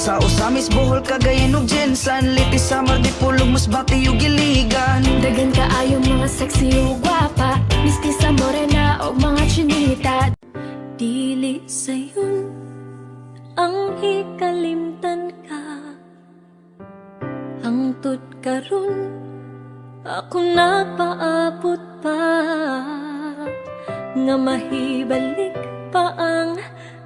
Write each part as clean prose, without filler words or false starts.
Sa Osamis, Bohol, Cagayan ug Jensan, Litis, Samar, Dipolog, Masbate ug Iligan. Dagan kaayo mga sexy ug gwapa, mistisa, morena og mga chinita. Dili sayon ang hikalimtan ka, hangtod karon ako napaabot pa, nga mahibalik pa ang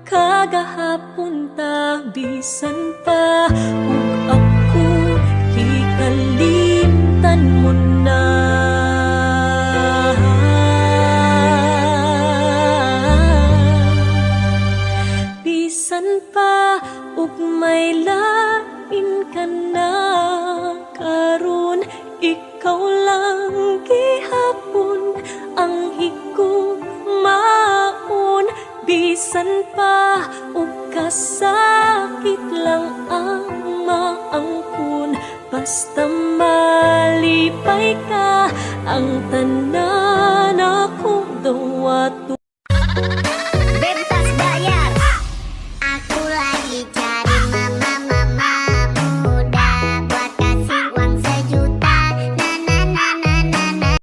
kagahapon ta, bisan pa ug ako hikalimtan mo na. Bisan pa ug may lain ka na, karon ikaw lang gihapon ang higugmaon. Bisan pa ug kasakit lang ang maangkon, basta malipay ka ang tanan ako dawaton.